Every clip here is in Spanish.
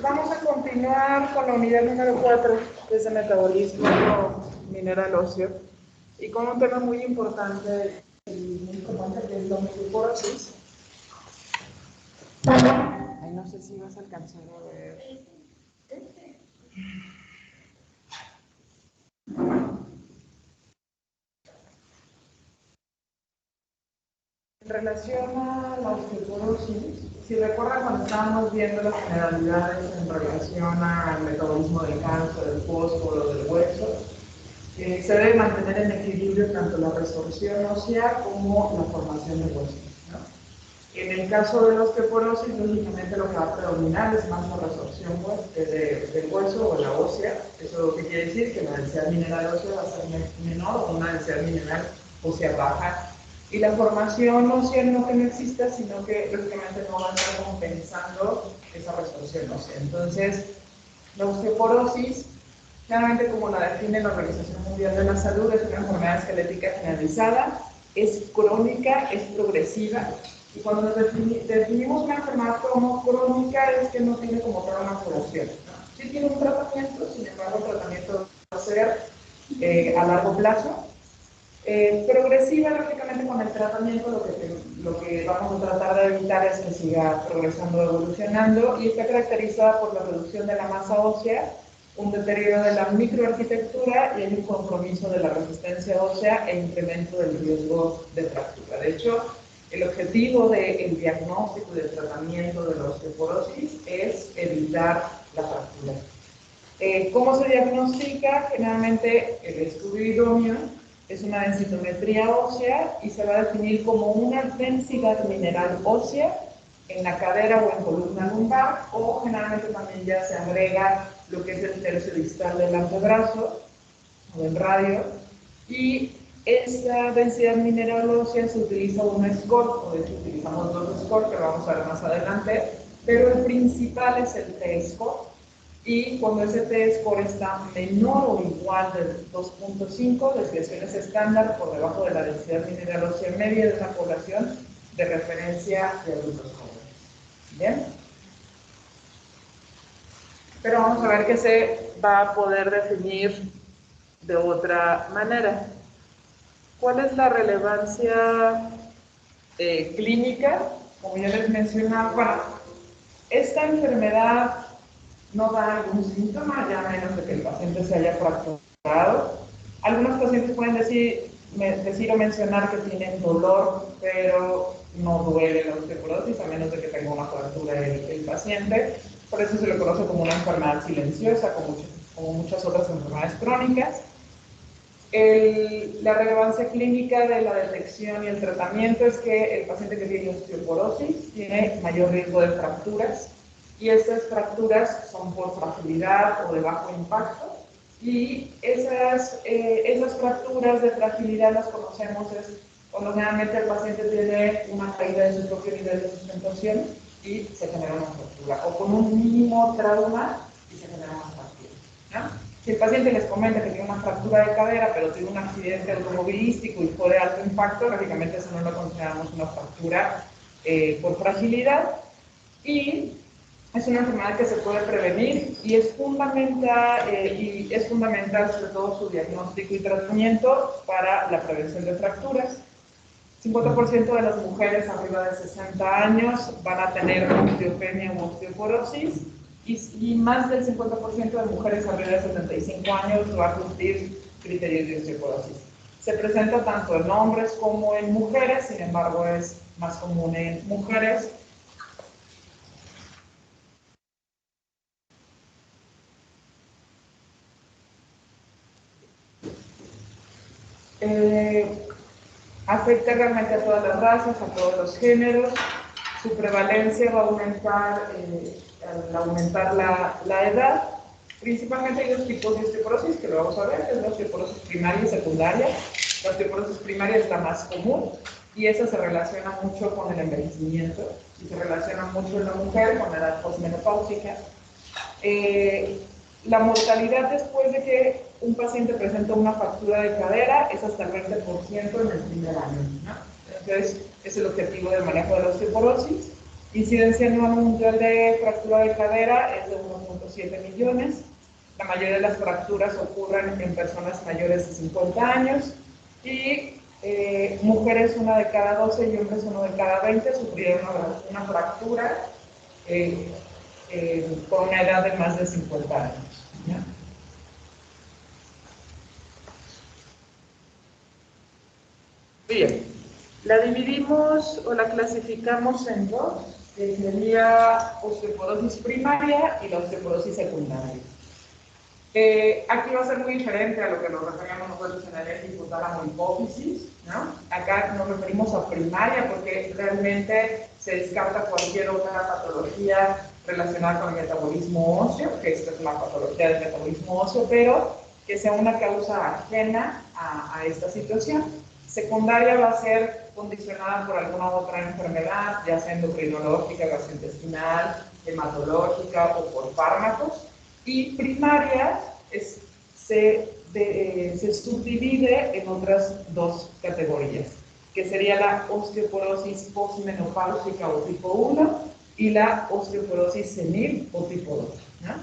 Vamos a continuar con la unidad número 4, que es de metabolismo mineral óseo, y con un tema muy importante y muy común, que es la osteoporosis. Ay, no sé si vas a alcanzar a ver. En relación a la osteoporosis, si recuerdan cuando estábamos viendo las generalidades en relación al metabolismo del cáncer, del fósforo, del hueso, se debe mantener en equilibrio tanto la resorción ósea como la formación de hueso, ¿no? En el caso de la osteoporosis, lógicamente lo que va a predominar es más la resorción del hueso o la ósea. Eso lo que quiere decir que la densidad mineral ósea va a ser menor o una densidad mineral ósea baja. Y la formación ósea no que no exista, sino que lógicamente no va a estar compensando esa resorción ósea. Entonces, la osteoporosis, claramente como la define la Organización Mundial de la Salud, es una enfermedad esquelética generalizada, es crónica, es progresiva, y cuando nos definimos una enfermedad como crónica es que no tiene como tal una curación, ¿no? Sí tiene un tratamiento, sin embargo el tratamiento va a ser a largo plazo. Progresiva, lógicamente, con el tratamiento lo que vamos a tratar de evitar es que siga progresando, evolucionando, y está caracterizada por la reducción de la masa ósea, un deterioro de la microarquitectura y el compromiso de la resistencia ósea e incremento del riesgo de fractura. De hecho, el objetivo del diagnóstico y del tratamiento de la osteoporosis es evitar la fractura. ¿Cómo se diagnostica? Generalmente el estudio idóneo es una densitometría ósea y se va a definir como una densidad mineral ósea en la cadera o en columna lumbar, o generalmente también ya se agrega lo que es el tercio distal del antebrazo o del radio, y esta densidad mineral ósea se utiliza un score, o de hecho utilizamos dos scores que vamos a ver más adelante, pero el principal es el T-score. Y cuando ese T-score está menor o igual de 2.5, desviaciones estándar por debajo de la densidad mineral ósea media de una población de referencia de adultos jóvenes. ¿Bien? Pero vamos a ver que se va a poder definir de otra manera. ¿Cuál es la relevancia clínica? Como ya les mencionaba, bueno, esta enfermedad no da algún síntoma, ya menos de que el paciente se haya fracturado. Algunos pacientes pueden decir o mencionar que tienen dolor, pero no duele la osteoporosis, a menos de que tenga una fractura el paciente. Por eso se le conoce como una enfermedad silenciosa, como muchas otras enfermedades crónicas. La relevancia clínica de la detección y el tratamiento es que el paciente que tiene osteoporosis tiene mayor riesgo de fracturas, y estas fracturas son por fragilidad o de bajo impacto, y esas fracturas de fragilidad las conocemos cuando generalmente el paciente tiene una caída de su propio nivel de sustentación y se genera una fractura, o con un mínimo trauma y se genera una fractura, ¿no? Si el paciente les comenta que tiene una fractura de cadera, pero tiene un accidente automovilístico y fue de alto impacto, lógicamente eso no lo consideramos una fractura por fragilidad, y es una enfermedad que se puede prevenir, y es fundamental sobre todo su diagnóstico y tratamiento para la prevención de fracturas. 50% de las mujeres arriba de 60 años van a tener osteopenia o osteoporosis, y más del 50% de mujeres arriba de 75 años va a cumplir criterios de osteoporosis. Se presenta tanto en hombres como en mujeres, sin embargo es más común en mujeres. Afecta realmente a todas las razas, a todos los géneros. Su prevalencia va a aumentar al aumentar la edad. Principalmente hay dos tipos de osteoporosis, que lo vamos a ver, que es la osteoporosis primaria y secundaria. La osteoporosis primaria es la más común, y esa se relaciona mucho con el envejecimiento, y se relaciona mucho en la mujer con la edad posmenopáusica. La mortalidad después de que un paciente presenta una fractura de cadera es hasta el 20% en el primer año, ¿no? Entonces, es el objetivo del manejo de la osteoporosis. Incidencia anual mundial de fractura de cadera es de 1.7 millones. La mayoría de las fracturas ocurren en personas mayores de 50 años y mujeres 1 de cada 12 y hombres 1 de cada 20 sufrieron una fractura con una edad de más de 50 años. ¿Ya? Bien, la dividimos o la clasificamos en dos, que sería osteoporosis primaria y la osteoporosis secundaria. Aquí va a ser muy diferente a lo que nos referíamos nosotros en el hipotálamo hipófisis, ¿no? Acá nos referimos a primaria porque realmente se descarta cualquier otra patología relacionada con el metabolismo óseo, que esta es la patología del metabolismo óseo, pero que sea una causa ajena a esta situación. Secundaria va a ser condicionada por alguna otra enfermedad, ya sea endocrinológica, gastrointestinal, hematológica o por fármacos. Y primaria se subdivide en otras dos categorías, que sería la osteoporosis posmenopáusica o tipo 1 y la osteoporosis senil o tipo 2, ¿no?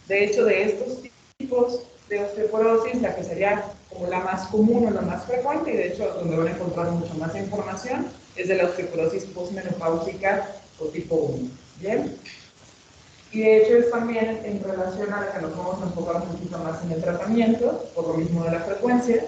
De hecho, de estos tipos de osteoporosis, la que sería como la más común o la más frecuente, y de hecho donde van a encontrar mucha más información, es de la osteoporosis posmenopáusica o tipo 1. ¿Bien? Y de hecho es también en relación a la que nos vamos a enfocar un poquito más en el tratamiento, por lo mismo de la frecuencia.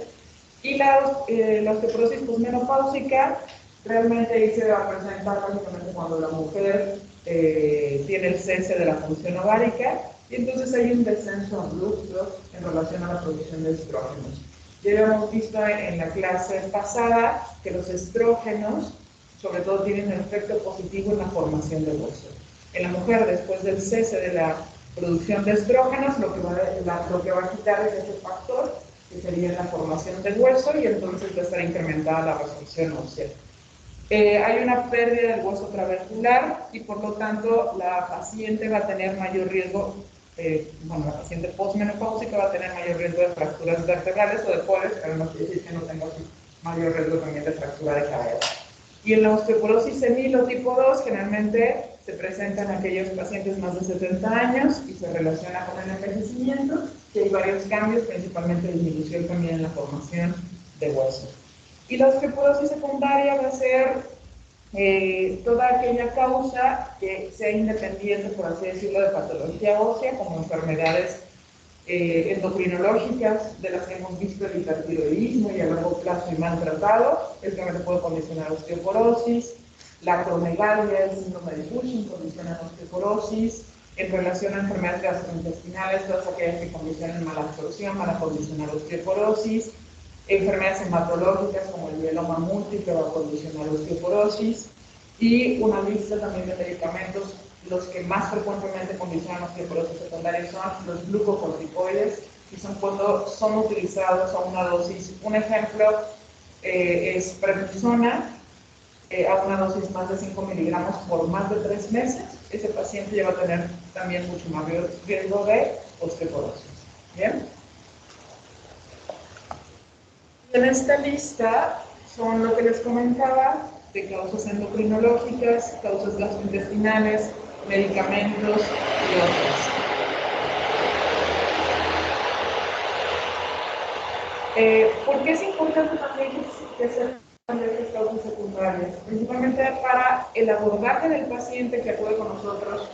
Y la osteoporosis posmenopáusica realmente ahí se va a presentar básicamente cuando la mujer tiene el cese de la función ovárica y entonces hay un descenso abrupto en relación a la producción de estrógenos. Ya habíamos visto en la clase pasada que los estrógenos sobre todo tienen un efecto positivo en la formación de hueso. En la mujer, después del cese de la producción de estrógenos, lo que va a quitar es ese factor, que sería la formación del hueso, y entonces va a estar incrementada la resorción ósea. Hay una pérdida del hueso trabecular y por lo tanto la paciente va a tener mayor riesgo, la paciente posmenopáusica va a tener mayor riesgo de fracturas vertebrales o de poles, pero no quiere decir que no tenga mayor riesgo también de fractura de cadera. Y en la osteoporosis senil o tipo 2 generalmente se presentan aquellos pacientes más de 70 años y se relaciona con el envejecimiento, que hay varios cambios, principalmente disminución también en la formación de hueso. Y la osteoporosis secundaria va a ser toda aquella causa que sea independiente, por así decirlo, de patología ósea, como enfermedades endocrinológicas, de las que hemos visto el hipertiroidismo y a largo plazo y mal tratado, el que puede condicionar osteoporosis, la acromegalia, el síndrome de Cushing condiciona osteoporosis, en relación a enfermedades gastrointestinales, todas aquellas que condicionan mala absorción van a condicionar osteoporosis, enfermedades hematológicas como el mieloma múltiple va a condicionar osteoporosis, y una lista también de medicamentos. Los que más frecuentemente condicionan osteoporosis secundaria son los glucocorticoides, y son cuando son utilizados a una dosis. Un ejemplo es prednisona, a una dosis más de 5 miligramos por más de 3 meses. Ese paciente ya va a tener también mucho más riesgo de osteoporosis. ¿Bien? Y en esta lista son lo que les comentaba, de causas endocrinológicas, causas gastrointestinales, medicamentos y otras. ¿Por qué es importante también que se estas causas secundarias? Principalmente para el abordaje del paciente que acude con nosotros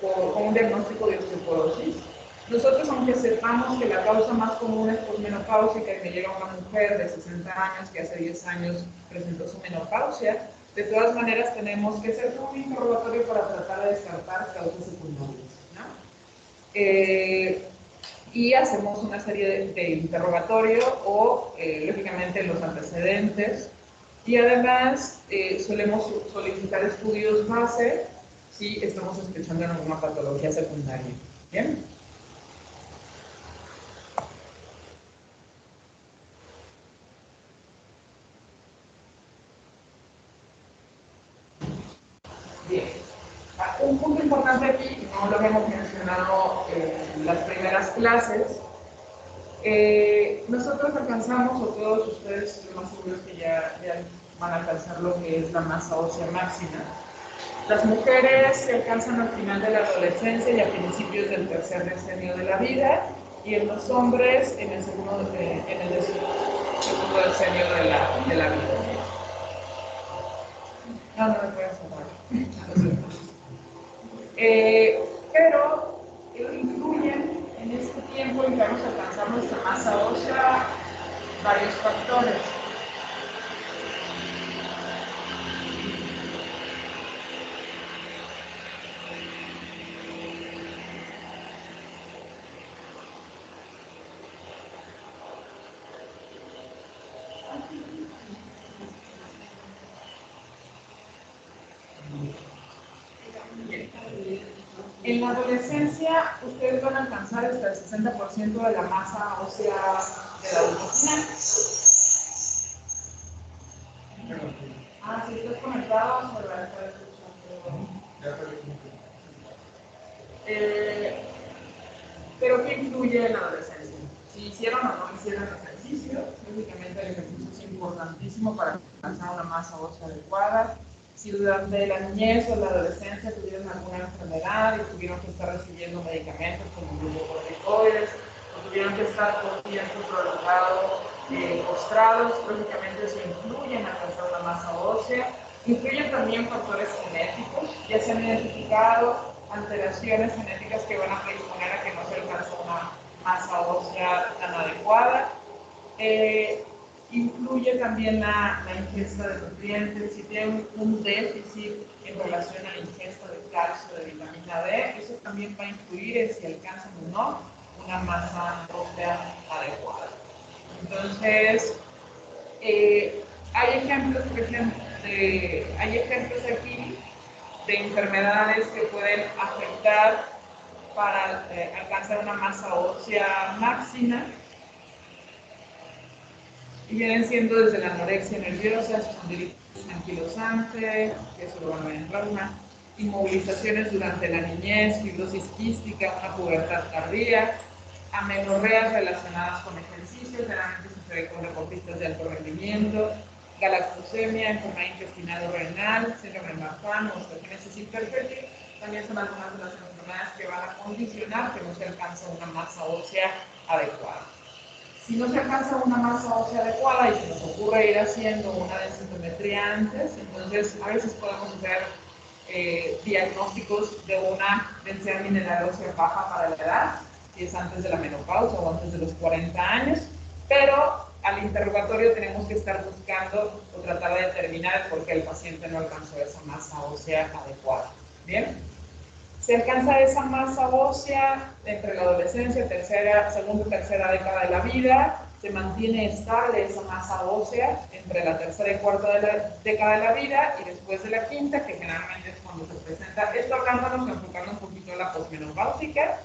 con un diagnóstico de osteoporosis. Nosotros, aunque sepamos que la causa más común es posmenopáusica y me llega una mujer de 60 años que hace 10 años presentó su menopausia, de todas maneras tenemos que hacer un interrogatorio para tratar de descartar causas secundarias, ¿no? Y hacemos una serie de interrogatorio o, lógicamente, los antecedentes. Y además, solemos solicitar estudios base si estamos sospechando en alguna patología secundaria. ¿Bien? Bien. Un punto importante aquí, no lo hemos mencionado en las primeras clases, nosotros alcanzamos, o todos ustedes, lo más seguro es que ya van a alcanzar lo que es la masa ósea máxima. Las mujeres se alcanzan al final de la adolescencia y a principios del tercer decenio de la vida, y en los hombres en el segundo decenio de la vida. No, no me puedes hablar. Pero incluyen en este tiempo en que vamos a alcanzar nuestra masa ósea varios factores. En la adolescencia, ustedes van a alcanzar hasta el 60% de la masa ósea del adulto final. Si estás conectado, se va a estar escuchando. Pero ¿qué influye en la adolescencia? Si hicieron o no hicieron ejercicio, lógicamente el ejercicio es importantísimo para alcanzar una masa ósea adecuada. Si durante la niñez o la adolescencia tuvieron alguna enfermedad y tuvieron que estar recibiendo medicamentos como glucocorticoides, o tuvieron que estar por tiempo prolongado postrados, lógicamente eso influye en alcanzar una masa ósea. Influyen también factores genéticos, ya se han identificado alteraciones genéticas que van a predisponer a que no se alcance una masa ósea tan adecuada. Influye también la ingesta de nutrientes. Si tienen un déficit en relación a la ingesta de calcio, de vitamina D, eso también va a influir en si alcanzan o no una masa ósea adecuada. Entonces, hay ejemplos, por ejemplo, hay ejemplos aquí de enfermedades que pueden afectar para alcanzar una masa ósea máxima, y vienen siendo desde la anorexia nerviosa, espondilitis anquilosante, que eso lo van a ver en trauma, inmovilizaciones durante la niñez, fibrosis quística, una pubertad tardía, amenorreas relacionadas con ejercicio, generalmente sucede con deportistas de alto rendimiento, galactosemia, enfermedad intestinal o renal, síndrome de Marfan, osteogénesis imperfecta. También son algunas de las enfermedades que van a condicionar que no se alcanza una masa ósea adecuada. Si no se alcanza una masa ósea adecuada y se nos ocurre ir haciendo una densitometría antes, entonces a veces podemos hacer diagnósticos de una densidad mineral ósea baja para la edad, si es antes de la menopausia o antes de los 40 años, pero al interrogatorio tenemos que estar buscando o tratar de determinar por qué el paciente no alcanzó esa masa ósea adecuada. ¿Bien? Se alcanza esa masa ósea entre la adolescencia, segunda y tercera década de la vida, se mantiene estable esa masa ósea entre la tercera y cuarta década de la vida, y después de la quinta, que generalmente es cuando se presenta, esto hablándonos, enfocando un poquito en la posmenopáusica.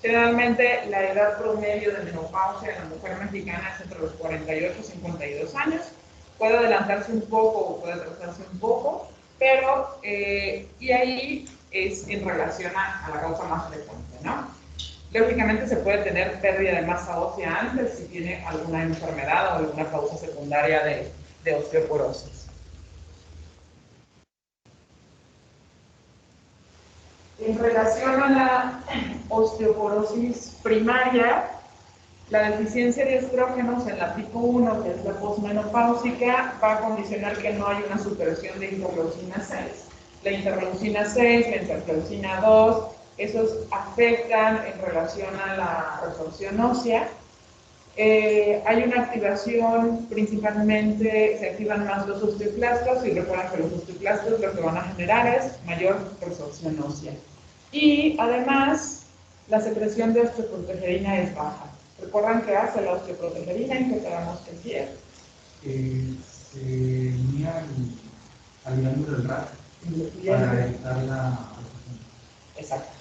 Generalmente la edad promedio de menopausia en la mujer mexicana es entre los 48 y 52 años, puede adelantarse un poco o puede atrasarse un poco, pero y ahí es en relación a la causa más frecuente, ¿no? Lógicamente se puede tener pérdida de masa ósea antes si tiene alguna enfermedad o alguna causa secundaria de osteoporosis. En relación a la osteoporosis primaria, la deficiencia de estrógenos en la tipo 1, que es la posmenopáusica, va a condicionar que no hay una supresión de interleucina 6. La interleucina 6, la interleucina 2, esos afectan en relación a la resorción ósea. Hay una activación, principalmente se activan más los osteoclastos, y recuerden que los osteoclastos lo que van a generar es mayor resorción ósea. Y además, la secreción de osteoprotegerina es baja. ¿Recuerdan qué hace la osteoprotegerina? ¿En qué tenemos que decir? Se unía al miembro del RAC para evitar la... Exacto.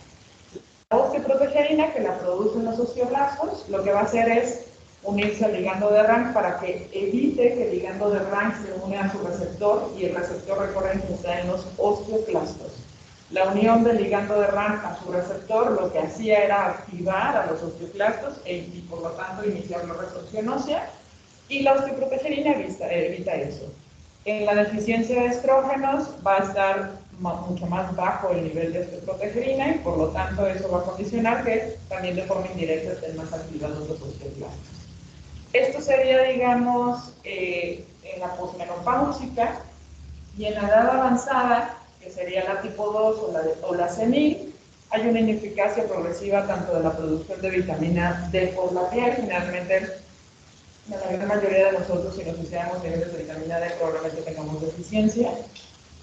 La osteoprotegerina, que la producen los osteoblastos, lo que va a hacer es unirse al ligando de Rank para que evite que el ligando de Rank se une a su receptor, y el receptor, recuerden que está en los osteoclastos. La unión del ligando de Rank a su receptor lo que hacía era activar a los osteoclastos y por lo tanto iniciar la resorción ósea, y la osteoprotegerina evita eso. En la deficiencia de estrógenos va a estar mucho más bajo el nivel de osteoprotegerina y por lo tanto eso va a condicionar que también de forma indirecta estén más activados los osteoblastos. Esto sería, digamos, en la posmenopáusica, y en la edad avanzada, que sería la tipo 2 o la senil, hay una ineficacia progresiva tanto de la producción de vitamina D por la piel. Generalmente, la gran mayoría de nosotros, si nos hiciéramos niveles de vitamina D, probablemente tengamos deficiencia,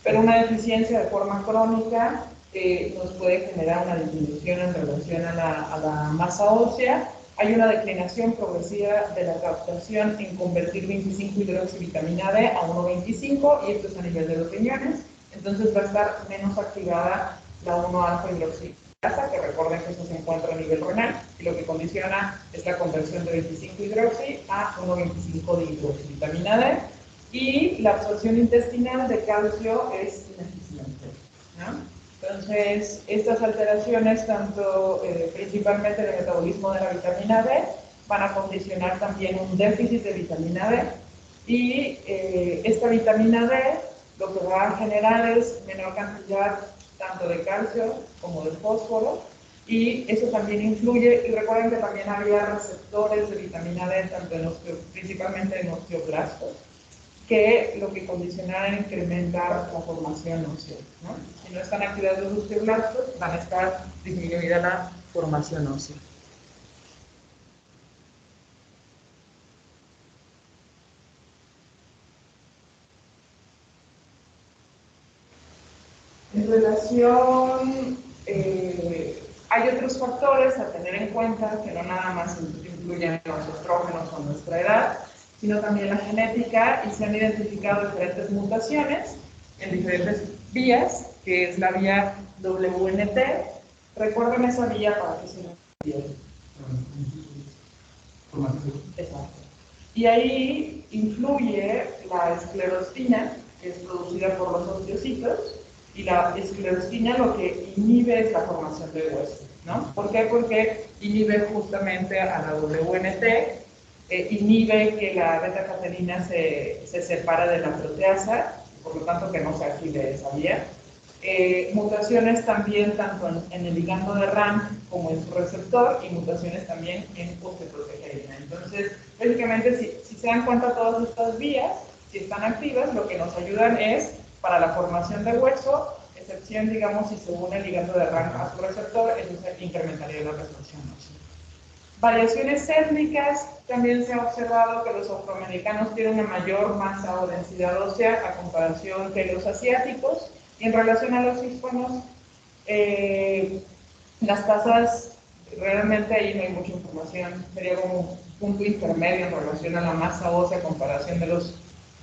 pero una deficiencia de forma crónica nos puede generar una disminución en relación a la masa ósea. Hay una declinación progresiva de la captación en convertir 25-hidroxivitamina D a 1,25, y esto es a nivel de los riñones. Entonces va a estar menos activada la 1-alfa-hidroxilasa, que recuerden que eso se encuentra a nivel renal, y lo que condiciona es la conversión de 25-hidroxi a 1,25 de hidroxivitamina D, y la absorción intestinal de calcio es ineficiente, ¿no? Entonces, estas alteraciones, tanto principalmente del metabolismo de la vitamina D, van a condicionar también un déficit de vitamina D, y esta vitamina D lo que va a generar es menor cantidad tanto de calcio como de fósforo, y eso también influye. Y recuerden que también había receptores de vitamina D, tanto principalmente en osteoblastos, que lo que condiciona es incrementar la formación ósea, ¿no? Si no están activados los osteoblastos, van a estar disminuida la formación ósea. En relación, hay otros factores a tener en cuenta que no nada más influyen los estrógenos o nuestra edad, sino también la genética, y se han identificado diferentes mutaciones en diferentes vías, que es la vía WNT. Recuerden esa vía para que se lo entiendan. Exacto. Y ahí influye la esclerostina, que es producida por los osteocitos, y la esclerostina lo que inhibe es la formación de hueso, ¿no? ¿Por qué? Porque inhibe justamente a la WNT, inhibe que la beta-catenina se separa de la proteasa, por lo tanto que no se active esa vía. Mutaciones también tanto en el ligando de RAM como en su receptor, y mutaciones también en osteoprotegerina. Entonces, básicamente, si se dan cuenta, todas estas vías, si están activas, lo que nos ayudan es para la formación de hueso, excepción, digamos, si se une el ligando de RAM a su receptor, entonces incrementaría la resorción ósea. Variaciones étnicas, también se ha observado que los afroamericanos tienen una mayor masa o densidad ósea a comparación que los asiáticos, y en relación a los hispanos, las tasas, realmente ahí no hay mucha información, sería como un punto intermedio en relación a la masa ósea a comparación de los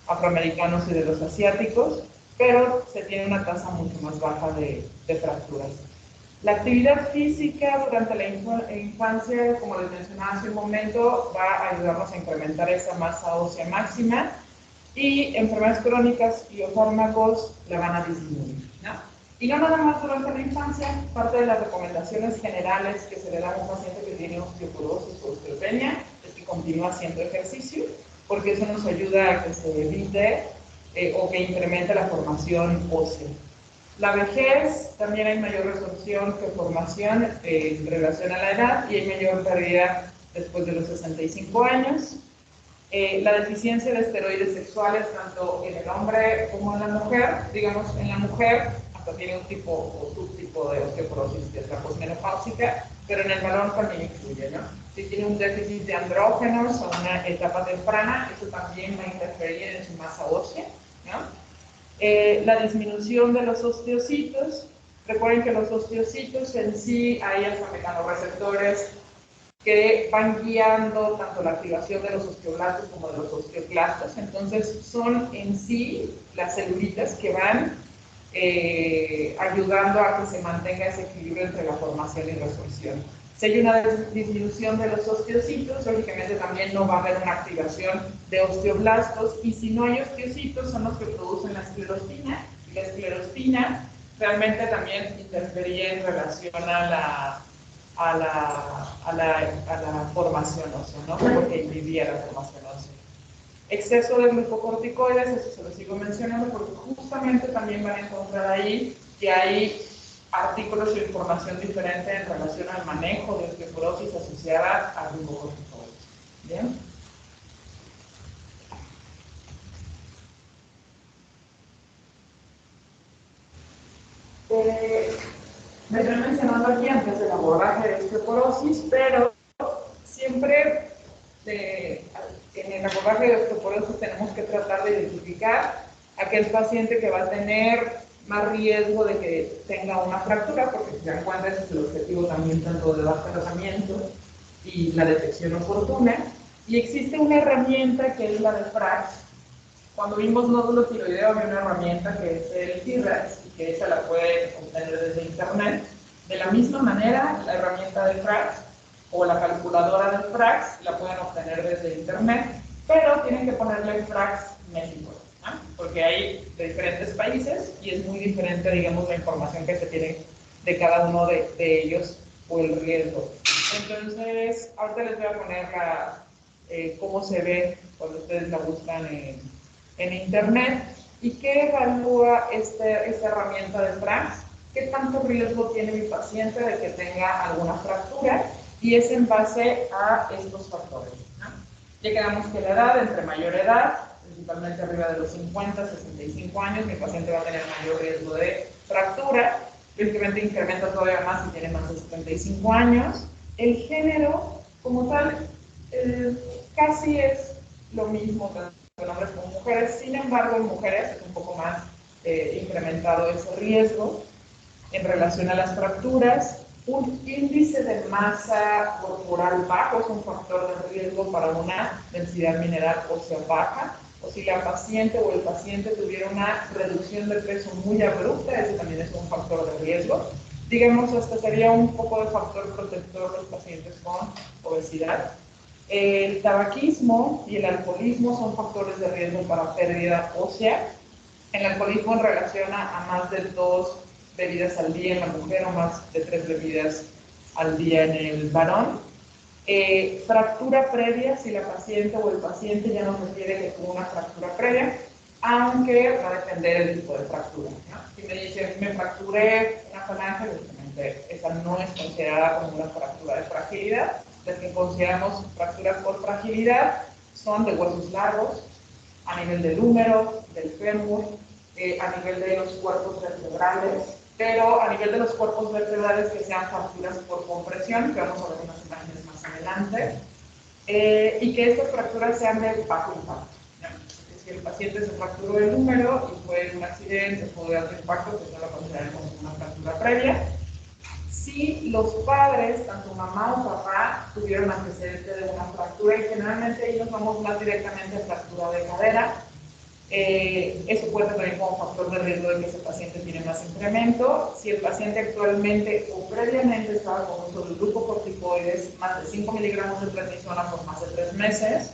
afroamericanos y de los asiáticos, pero se tiene una tasa mucho más baja de fracturas. La actividad física durante la infancia, como les mencionaba hace un momento, va a ayudarnos a incrementar esa masa ósea máxima, y enfermedades crónicas y o fármacos la van a disminuir, ¿no? Y no nada más durante la infancia. Parte de las recomendaciones generales que se le dan a un paciente que tiene osteoporosis o osteopenia es que continúe haciendo ejercicio, porque eso nos ayuda a que se evite o que incremente la formación ósea. La vejez, también hay mayor resorción que formación en relación a la edad, y hay mayor pérdida después de los 65 años. La deficiencia de esteroides sexuales, tanto en el hombre como en la mujer. Digamos, en la mujer hasta tiene un tipo o subtipo de osteoporosis, que es la posmenopáusica, pero en el varón también influye, ¿no? Si tiene un déficit de andrógenos a una etapa temprana, eso también va a interferir en su masa ósea, ¿no? La disminución de los osteocitos. Recuerden que los osteocitos en sí hay hasta mecanorreceptores que van guiando tanto la activación de los osteoblastos como de los osteoclastos. Entonces, son en sí las celulitas que van ayudando a que se mantenga ese equilibrio entre la formación y resorción. Si hay una disminución de los osteocitos, lógicamente también no va a haber una activación de osteoblastos, y si no hay osteocitos, son los que producen la esclerostina, y la esclerostina realmente también interfería en relación a la formación ósea, ¿no? Porque inhibía la formación ósea. Exceso de glucocorticoides, eso se lo sigo mencionando porque justamente también van a encontrar ahí y hay artículos o información diferente en relación al manejo de osteoporosis asociada a reumatismo. ¿Bien? Me estoy mencionando aquí antes del abordaje de osteoporosis, pero siempre en el abordaje de osteoporosis tenemos que tratar de identificar aquel paciente que va a tener más riesgo de que tenga una fractura, porque si se dan cuenta ese es el objetivo también tanto del tratamiento y la detección oportuna. Y existe una herramienta que es la de FRAX. Cuando vimos nódulo tiroideo había una herramienta que es el TIRAX y que esa la puede obtener desde internet. De la misma manera, la herramienta de FRAX o la calculadora del FRAX la pueden obtener desde internet, pero tienen que ponerle FRAX México, ¿no? Porque hay de diferentes países y es muy diferente, digamos, la información que se tiene de cada uno de ellos o el riesgo. Entonces, ahorita les voy a poner cómo se ve cuando ustedes la buscan en internet y qué evalúa esta herramienta de FRAX, qué tanto riesgo tiene mi paciente de que tenga alguna fractura, y es en base a estos factores, ¿no? Ya quedamos que la edad, entre mayor edad, principalmente arriba de los 50, 65 años, mi paciente va a tener mayor riesgo de fractura, evidentemente incrementa todavía más si tiene más de 75 años. El género, como tal, casi es lo mismo tanto en hombres como mujeres, sin embargo en mujeres es un poco más incrementado ese riesgo en relación a las fracturas. Un índice de masa corporal bajo es un factor de riesgo para una densidad mineral ósea baja, o si la paciente o el paciente tuviera una reducción de peso muy abrupta, ese también es un factor de riesgo. Digamos, hasta sería un poco de factor protector de los pacientes con obesidad. El tabaquismo y el alcoholismo son factores de riesgo para pérdida ósea. El alcoholismo en relación a más de 2 bebidas al día en la mujer o más de 3 bebidas al día en el varón. Fractura previa, si la paciente o el paciente ya nos refiere que tuvo una fractura previa, aunque va a depender del tipo de fractura, ¿no? Si me dicen, me fracturé una falange, evidentemente esa no es considerada como una fractura de fragilidad. Las que consideramos fracturas por fragilidad son de huesos largos, a nivel del húmero, del fémur, a nivel de los cuerpos vertebrales, pero a nivel de los cuerpos vertebrales que sean fracturas por compresión, que vamos a ver unas imágenes más adelante, y que estas fracturas sean de bajo impacto, ¿no? Es que el paciente se fracturó el húmero y fue un accidente o de alto impacto, pues no lo consideramos como una fractura previa. Si los padres, tanto mamá o papá, tuvieron antecedente de una fractura, y generalmente ahí nos vamos más directamente a fractura de cadera, eso puede tener como factor de riesgo de que ese paciente tiene más incremento. Si el paciente actualmente o previamente estaba con uso de glucocorticoides, más de 5 miligramos de prednisona por más de 3 meses.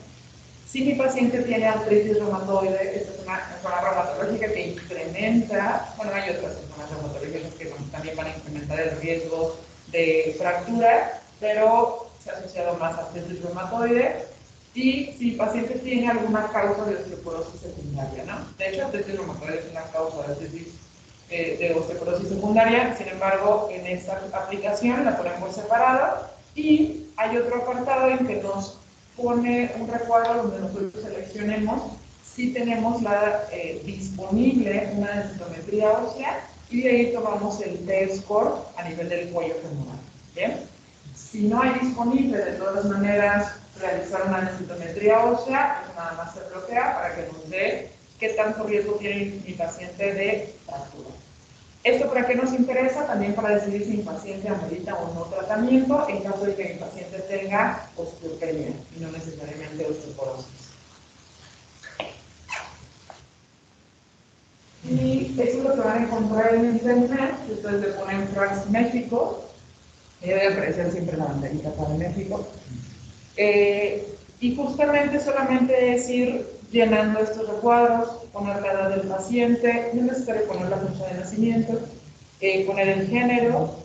Si mi paciente tiene artritis reumatoide, esta es una enfermedad reumatológica que incrementa, bueno, hay otras enfermedades reumatológicas que también van a incrementar el riesgo de fractura, pero se ha asociado más a artritis reumatoide. Y si el paciente tiene alguna causa de osteoporosis secundaria, ¿no? De hecho, artritis reumatoide es una causa de osteoporosis secundaria, sin embargo, en esta aplicación la ponemos separada, y hay otro apartado en que nos pone un recuadro donde nosotros seleccionemos si tenemos disponible una densitometría ósea, y de ahí tomamos el T-score a nivel del cuello femoral. ¿Bien? Si no hay disponible, de todas maneras, realizar una densitometría ósea, eso nada más se bloquea para que nos dé qué tanto riesgo tiene mi paciente de fractura. ¿Esto para qué nos interesa? También para decidir si mi paciente amerita o no tratamiento en caso de que mi paciente tenga osteopenia y no necesariamente osteoporosis. Y eso es lo que van a encontrar en internet. Ustedes le ponen FRAX México, y debe aparecer siempre la banderita para México. Y justamente solamente es ir llenando estos recuadros, poner la edad del paciente, no es necesario poner la fecha de nacimiento, poner el género,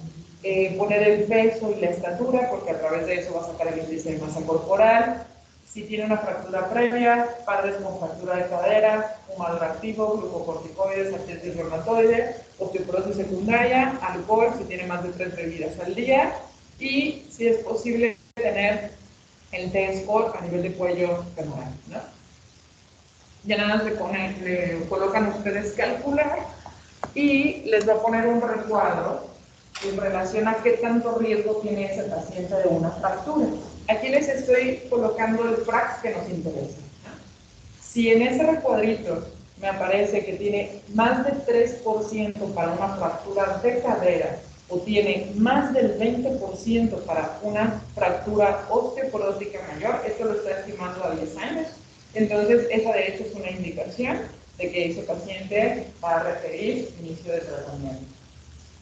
poner el peso y la estatura, porque a través de eso va a sacar el índice de masa corporal. si tiene una fractura previa, padres con fractura de cadera, humador activo, glucocorticoides, artritis reumatoide, osteoporosis secundaria, alcohol, si tiene más de 3 bebidas al día, y si es posible tener el T-score a nivel de cuello femoral, ¿no? Ya nada más le colocan ustedes calcular y les va a poner un recuadro en relación a qué tanto riesgo tiene ese paciente de una fractura. Aquí les estoy colocando el FRAX que nos interesa. Si en ese recuadrito me aparece que tiene más del 3% para una fractura de cadera o tiene más del 20% para una fractura osteoporótica mayor, esto lo está estimando a 10 años, entonces esa de hecho es una indicación de que ese paciente va a requerir inicio de tratamiento.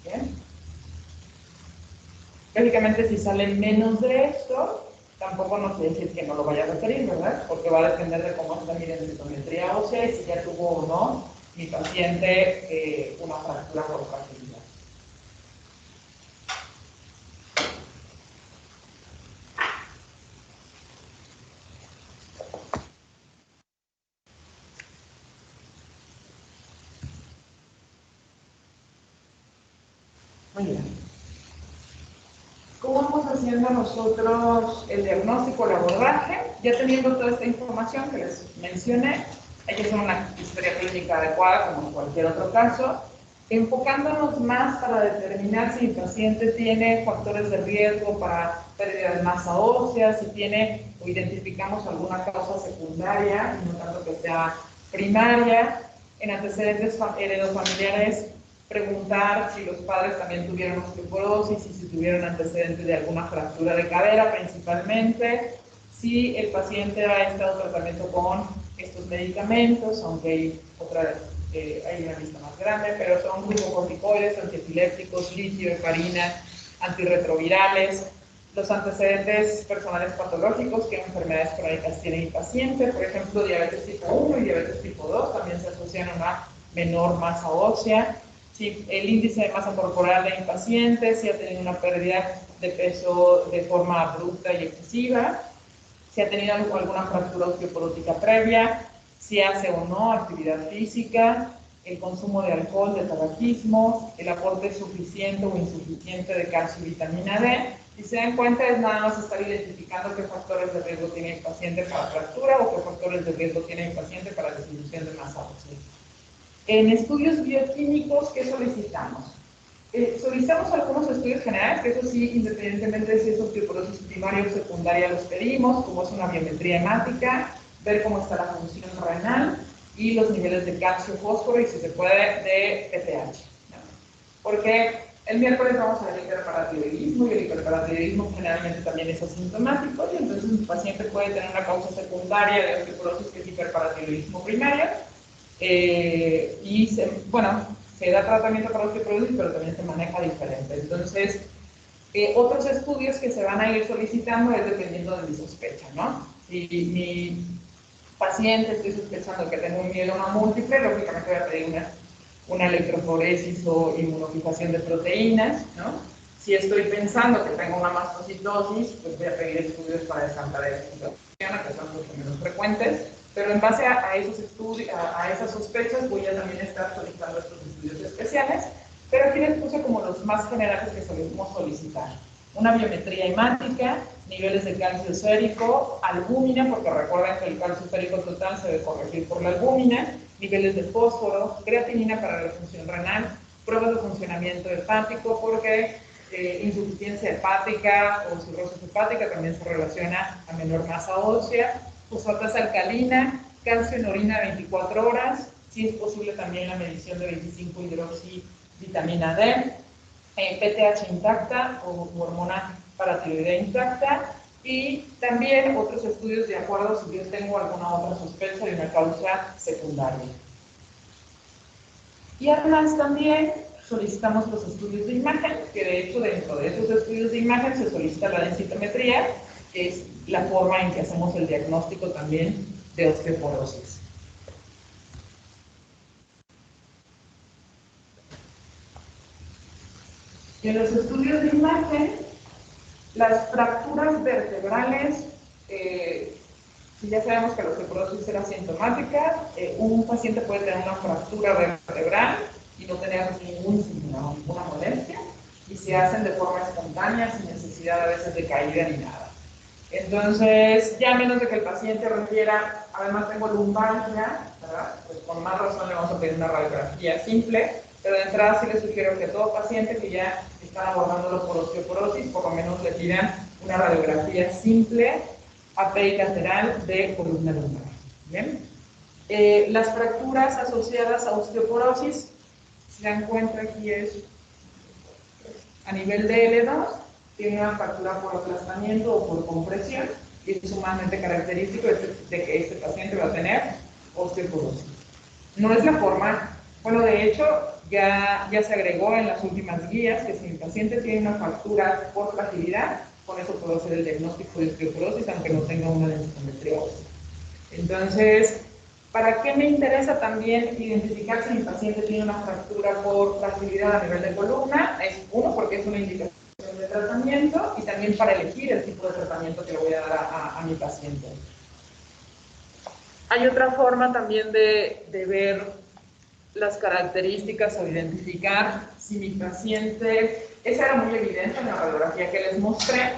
¿Bien? Lógicamente, si sale menos de esto, tampoco nos quiere decir que no lo vaya a requerir, ¿verdad? Porque va a depender de cómo está mi densitometría ósea y si ya tuvo o no mi paciente una fractura por fragilidad. Muy bien. ¿Cómo vamos haciendo nosotros el diagnóstico, el abordaje? Ya teniendo toda esta información que les mencioné, hay que hacer una historia clínica adecuada, como en cualquier otro caso, enfocándonos más para determinar si el paciente tiene factores de riesgo para pérdida de masa ósea, si tiene o identificamos alguna causa secundaria, no tanto que sea primaria, en antecedentes heredofamiliares, preguntar si los padres también tuvieron osteoporosis y si tuvieron antecedentes de alguna fractura de cadera principalmente, si el paciente ha estado en tratamiento con estos medicamentos, aunque hay una lista más grande, pero son glucocorticoides, antiepilépticos, litio, heparina, antirretrovirales, los antecedentes personales patológicos, qué enfermedades crónicas tiene el paciente, por ejemplo, diabetes tipo 1 y diabetes tipo 2 también se asocian a una menor masa ósea, si el índice de masa corporal del paciente, si ha tenido una pérdida de peso de forma abrupta y excesiva, si ha tenido alguna fractura osteoporótica previa, si hace o no actividad física, el consumo de alcohol, de tabaquismo, el aporte suficiente o insuficiente de calcio y vitamina D. Si se dan cuenta, es nada más estar identificando qué factores de riesgo tiene el paciente para fractura o qué factores de riesgo tiene el paciente para disminución de masa ósea. En estudios bioquímicos, ¿qué solicitamos? Solicitamos algunos estudios generales, que eso sí, independientemente de si es osteoporosis primaria o secundaria, los pedimos, como es una biometría hemática, ver cómo está la función renal y los niveles de calcio, fósforo y si se puede de PTH. ¿No? Porque el miércoles vamos a ver hiperparatiroidismo y el hiperparatiroidismo generalmente también es asintomático y entonces un paciente puede tener una causa secundaria de osteoporosis que es hiperparatiroidismo primario se da tratamiento para osteoporosis, pero también se maneja diferente. Entonces, otros estudios que se van a ir solicitando es dependiendo de mi sospecha, ¿no? Si mi paciente estoy sospechando que tengo un mieloma múltiple, lógicamente voy a pedir una electroforesis o inmunofijación de proteínas, ¿no? Si estoy pensando que tengo una mastocitosis, pues voy a pedir estudios para descartar esa situación, que son mucho menos frecuentes, pero en base a esos estudios, a esas sospechas, voy a también estar solicitando estos estudios especiales, pero aquí les puse como los más generales que solemos solicitar. Una biometría hemática, niveles de calcio sérico, albúmina, porque recuerden que el calcio sérico total se debe corregir por la albúmina, niveles de fósforo, creatinina para la función renal, pruebas de funcionamiento hepático, porque insuficiencia hepática o cirrosis hepática también se relaciona a menor masa ósea, fosfatasa alcalina, calcio en orina 24 horas, si es posible también la medición de 25-hidroxivitamina D, PTH intacta o hormona paratiroidea intacta, y también otros estudios de acuerdo si yo tengo alguna otra sospecha de una causa secundaria. Y además también solicitamos los estudios de imagen, que de hecho dentro de esos estudios de imagen se solicita la densitometría, que es la forma en que hacemos el diagnóstico también de osteoporosis. Y en los estudios de imagen, las fracturas vertebrales Si ya sabemos que la osteoporosis era asintomática, un paciente puede tener una fractura vertebral y no tener ningún síntoma, ninguna molestia, y se hacen de forma espontánea, sin necesidad a veces de caída ni nada. Entonces, ya a menos de que el paciente refiera, además tengo lumbalgia, ¿verdad? Pues con más razón le vamos a pedir una radiografía simple, pero de entrada sí les sugiero que a todo paciente que ya están abordándolo por osteoporosis, por lo menos le pidan una radiografía simple aperilateral de columna lumbar. ¿Bien? Las fracturas asociadas a osteoporosis, si dan cuenta aquí es a nivel de L2, tiene una fractura por aplastamiento o por compresión, y es sumamente característico de que este paciente va a tener osteoporosis. No es la forma, bueno, de hecho, ya se agregó en las últimas guías que si el paciente tiene una fractura por fragilidad, con eso puedo hacer el diagnóstico de osteoporosis, aunque no tenga una densitometría ósea. Entonces, ¿para qué me interesa también identificar si mi paciente tiene una fractura por fragilidad a nivel de columna? Es uno, porque es una indicación de tratamiento, y también para elegir el tipo de tratamiento que le voy a dar a mi paciente. Hay otra forma también de ver las características o identificar si mi paciente, esa era muy evidente en la radiografía que les mostré,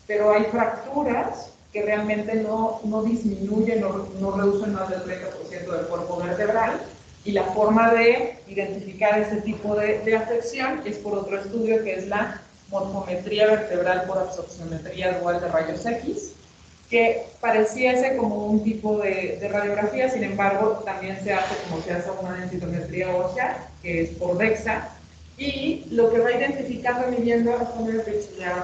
pero hay fracturas que realmente no disminuyen, no reducen más del 30% del cuerpo vertebral, y la forma de identificar ese tipo de afección es por otro estudio que es la morfometría vertebral por absorcionmetría dual de rayos X, que pareciese como un tipo de radiografía, sin embargo, también se hace como se hace una densitometría ósea, que es por DEXA, y lo que va identificando midiendo,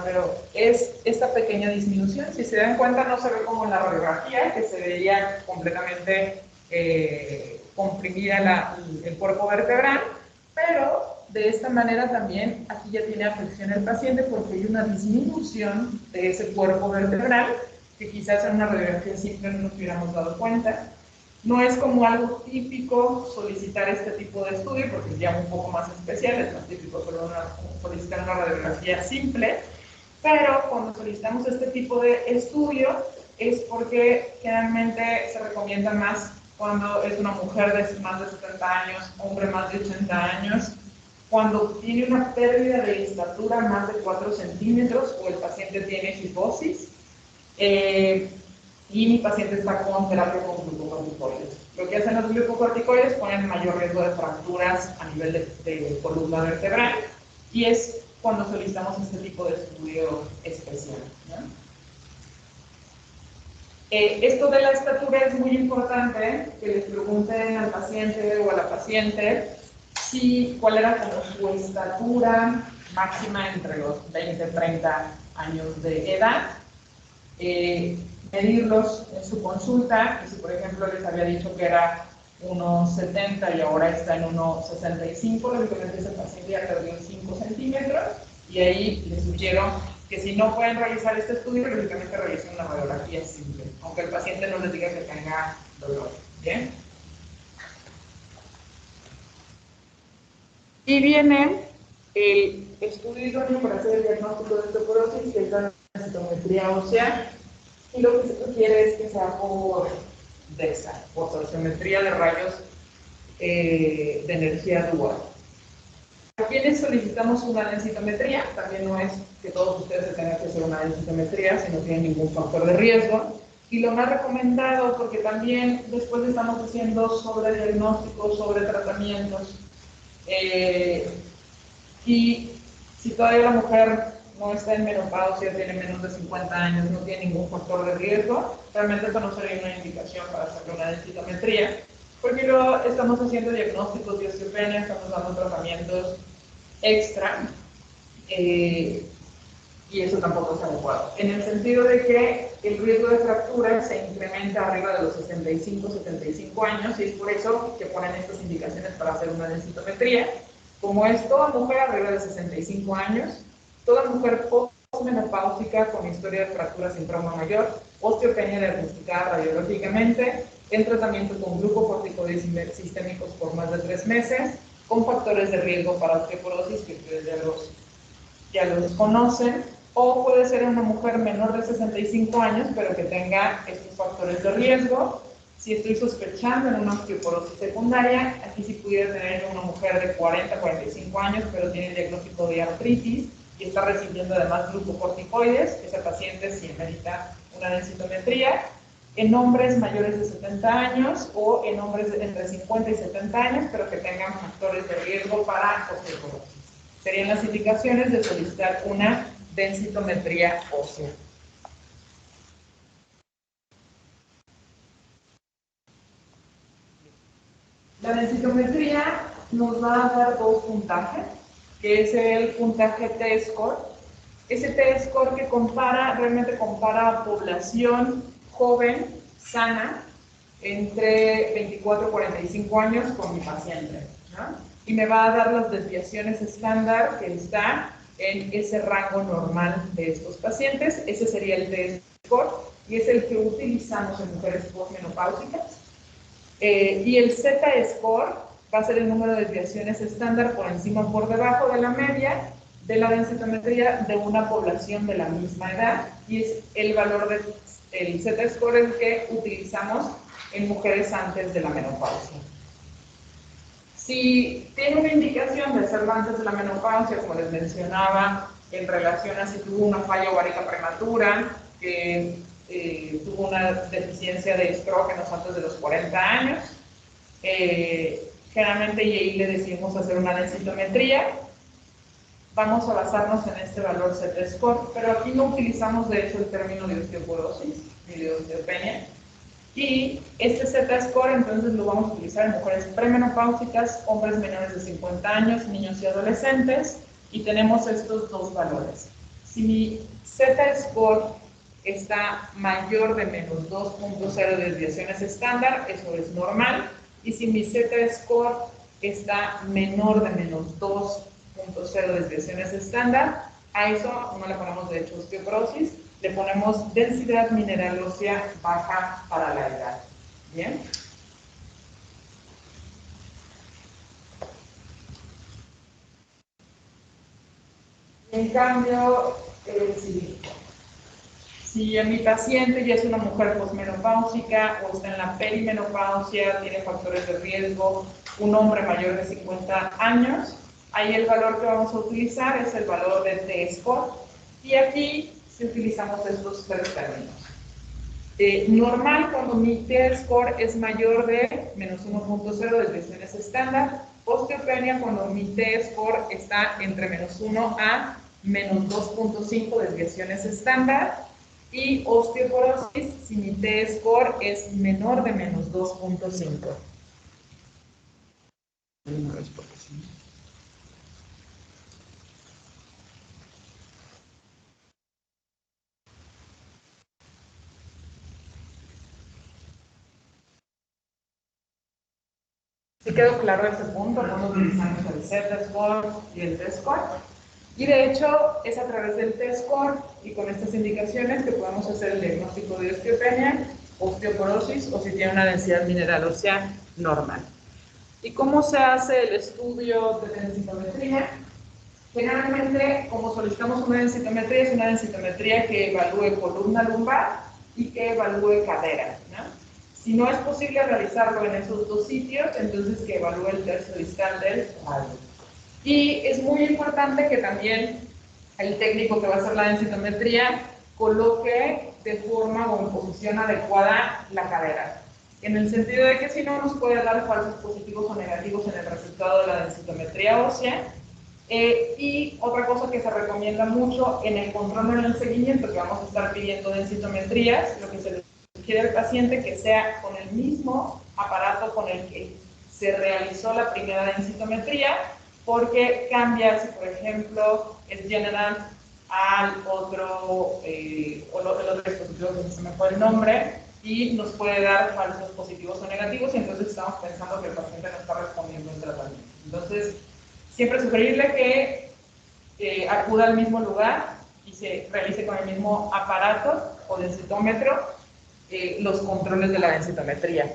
pero es esta pequeña disminución. Si se dan cuenta, no se ve como en la radiografía, que se veía completamente comprimida el cuerpo vertebral, pero de esta manera también aquí ya tiene afección el paciente porque hay una disminución de ese cuerpo vertebral que quizás en una radiografía simple no nos hubiéramos dado cuenta. No es como algo típico solicitar este tipo de estudio, porque es ya un poco más especial, es más típico solicitar una radiografía simple, pero cuando solicitamos este tipo de estudio es porque generalmente se recomienda más cuando es una mujer de más de 70 años, hombre más de 80 años, cuando tiene una pérdida de estatura más de 4 centímetros o el paciente tiene hiposis, y mi paciente está con terapia con glucocorticoides. Lo que hacen los glucocorticoides ponen mayor riesgo de fracturas a nivel de columna vertebral, y es cuando solicitamos este tipo de estudio especial, ¿no? Esto de la estatura es muy importante, que les pregunten al paciente o a la paciente cuál era como su estatura máxima entre los 20 y 30 años de edad. Medirlos en su consulta, y si por ejemplo les había dicho que era 1,70 y ahora está en 1,65, lógicamente ese paciente ya perdió 5 centímetros, y ahí les sugiero que si no pueden realizar este estudio, lógicamente realicen una radiografía simple, aunque el paciente no les diga que tenga dolor. ¿Bien? Y viene el estudio idóneo para hacer el diagnóstico de osteoporosis, que es la densitometría ósea, y lo que se requiere es que sea por DEXA, por absorcionmetría de rayos de energía dual. ¿A quiénes solicitamos una densitometría? También no es que todos ustedes tengan que hacer una densitometría si no tienen ningún factor de riesgo. Y lo más recomendado, porque también después estamos haciendo sobre diagnósticos, sobre tratamientos, y si todavía la mujer no está en menopausia, tiene menos de 50 años, no tiene ningún factor de riesgo, realmente eso no sería una indicación para hacer una densitometría, porque luego estamos haciendo diagnósticos de osteopenia, estamos dando tratamientos extra, y eso tampoco es adecuado. En el sentido de que el riesgo de fractura se incrementa arriba de los 65-75 años, y es por eso que ponen estas indicaciones para hacer una densitometría. Como es toda mujer arriba de 65 años, toda mujer postmenopáusica con historia de fracturas sin trauma mayor, osteopenia diagnosticada radiológicamente, en tratamiento con glucocorticoides sistémicos por más de 3 meses, con factores de riesgo para osteoporosis que ustedes ya los conocen, o puede ser una mujer menor de 65 años, pero que tenga estos factores de riesgo. Si estoy sospechando en una osteoporosis secundaria, aquí sí pudiera tener una mujer de 40 a 45 años, pero tiene el diagnóstico de artritis y está recibiendo además glucocorticoides. Esa paciente sí necesita una densitometría. En hombres mayores de 70 años o en hombres entre 50 y 70 años, pero que tengan factores de riesgo para osteoporosis. Serían las indicaciones de solicitar una densitometría ósea. La densitometría nos va a dar dos puntajes, que es el puntaje T-score. Ese T-score que realmente compara población joven, sana, entre 24 y 45 años con mi paciente, ¿no? Y me va a dar las desviaciones estándar que está en ese rango normal de estos pacientes. Ese sería el T-score y es el que utilizamos en mujeres postmenopáusicas. Y el Z-score va a ser el número de desviaciones estándar por encima o por debajo de la media de la densitometría de una población de la misma edad, y es el valor del Z-score el que utilizamos en mujeres antes de la menopausia. Si tiene una indicación de hacerlo antes de la menopausia, como les mencionaba, en relación a si tuvo una falla ovárica prematura, que tuvo una deficiencia de estrógenos antes de los 40 años, generalmente y ahí le decidimos hacer una densitometría. Vamos a basarnos en este valor Z-score, pero aquí no utilizamos de hecho el término de osteoporosis ni de osteopenia. Y este Z-score entonces lo vamos a utilizar en mujeres premenopáusicas, hombres menores de 50 años, niños y adolescentes, y tenemos estos dos valores. Si mi Z-score está mayor de menos 2.0 de desviaciones estándar, eso es normal, y si mi Z-score está menor de menos 2.0 desviaciones estándar, a eso no le ponemos de hecho osteoporosis, le ponemos densidad mineral ósea baja para la edad. ¿Bien? En cambio, si a mi paciente ya es una mujer posmenopáusica o está en la perimenopausia, tiene factores de riesgo, un hombre mayor de 50 años, ahí el valor que vamos a utilizar es el valor de T-score, y aquí si utilizamos estos tres términos. Normal cuando mi T-score es mayor de menos 1.0 desviaciones estándar, osteopenia cuando mi T-score está entre menos 1 a menos 2.5 desviaciones estándar, y osteoporosis si mi T-score es menor de menos 2.5. ¿Sí quedó claro ese punto? Cuando utilizamos el Z-score y el T-score. Y de hecho, es a través del T-score y con estas indicaciones que podemos hacer el diagnóstico de osteopenia, osteoporosis o si tiene una densidad mineral ósea normal. ¿Y cómo se hace el estudio de densitometría? Generalmente, como solicitamos una densitometría, es una densitometría que evalúe columna lumbar y que evalúe cadera, ¿no? Si no es posible realizarlo en esos dos sitios, entonces que evalúe el tercio distal del radio. Y es muy importante que también el técnico que va a hacer la densitometría coloque de forma o en posición adecuada la cadera, en el sentido de que si no nos puede dar falsos positivos o negativos en el resultado de la densitometría ósea. Y otra cosa que se recomienda mucho en el control o en el seguimiento, que vamos a estar pidiendo densitometrías, lo que se le sugiere al paciente que sea con el mismo aparato con el que se realizó la primera densitometría, porque cambia si, por ejemplo, es General al otro, el otro dispositivo que se me fue el nombre, y nos puede dar falsos positivos o negativos, y entonces estamos pensando que el paciente no está respondiendo al tratamiento. Entonces, siempre sugerirle que acuda al mismo lugar y se realice con el mismo aparato o densitómetro los controles de la densitometría.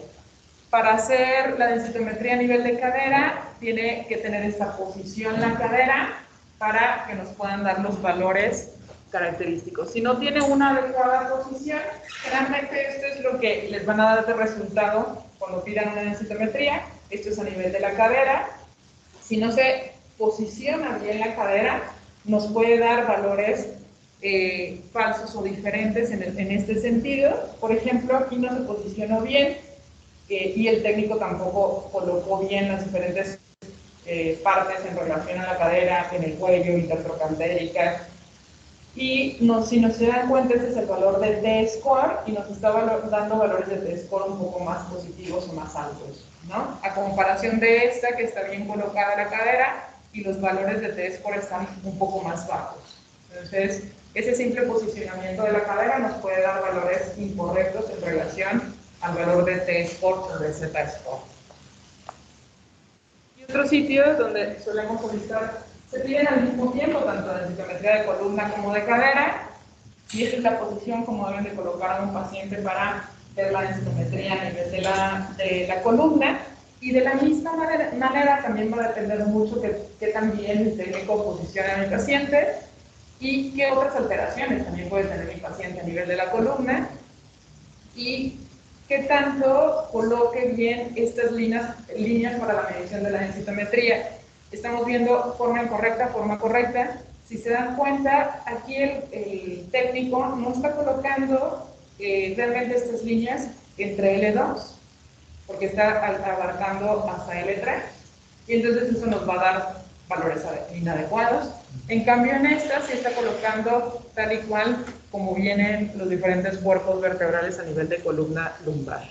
Para hacer la densitometría a nivel de cadera, tiene que tener esta posición la cadera para que nos puedan dar los valores característico. Si no tiene una adecuada posición, generalmente esto es lo que les van a dar de resultado cuando pidan una densitometría. Esto es a nivel de la cadera. Si no se posiciona bien la cadera, nos puede dar valores falsos o diferentes en este sentido. Por ejemplo, aquí no se posicionó bien y el técnico tampoco colocó bien las diferentes partes en relación a la cadera, en el cuello, intertrocantérica. Y si nos se dan cuenta, este es el valor de T-score y nos está dando valores de T-score un poco más positivos o más altos, ¿no? A comparación de esta, que está bien colocada la cadera, y los valores de T-score están un poco más bajos. Entonces, ese simple posicionamiento de la cadera nos puede dar valores incorrectos en relación al valor de T-score o de Z-score. Y otro sitio donde solemos utilizar, se piden al mismo tiempo tanto densitometría de columna como de cadera, y esta es la posición como deben de colocar a un paciente para ver la densitometría a nivel de la columna. Y de la misma manera también va a depender mucho que también el técnico posicione a mi paciente y qué otras alteraciones también puede tener mi paciente a nivel de la columna y qué tanto coloque bien estas líneas para la medición de la densitometría. Estamos viendo forma incorrecta, forma correcta. Si se dan cuenta, aquí el técnico no está colocando realmente estas líneas entre L2, porque está abarcando hasta L3, y entonces eso nos va a dar valores inadecuados. En cambio, en esta sí está colocando tal y cual como vienen los diferentes cuerpos vertebrales a nivel de columna lumbar.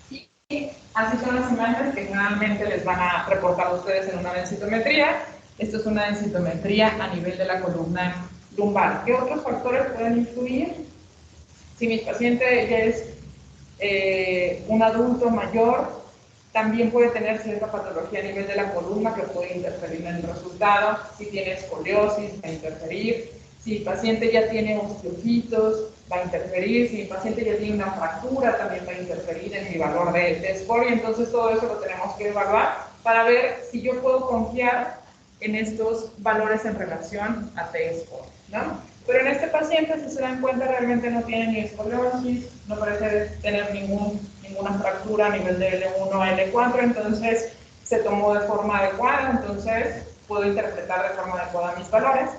Y así son las imágenes que generalmente les van a reportar a ustedes en una densitometría. Esto es una densitometría a nivel de la columna lumbar. ¿Qué otros factores pueden influir? Si mi paciente ya es un adulto mayor, también puede tener cierta patología a nivel de la columna que puede interferir en el resultado. Si tiene escoliosis, va a interferir. Si el paciente ya tiene osteofitos, va a interferir. Si el paciente ya tiene una fractura, también va a interferir en mi valor de score. Y entonces todo eso lo tenemos que evaluar para ver si yo puedo confiar en estos valores en relación a T-score, ¿no? Pero en este paciente, si se dan cuenta, realmente no tiene ni escoliosis, no parece tener ninguna fractura a nivel de L1 a L4, entonces se tomó de forma adecuada, entonces puedo interpretar de forma adecuada mis valores.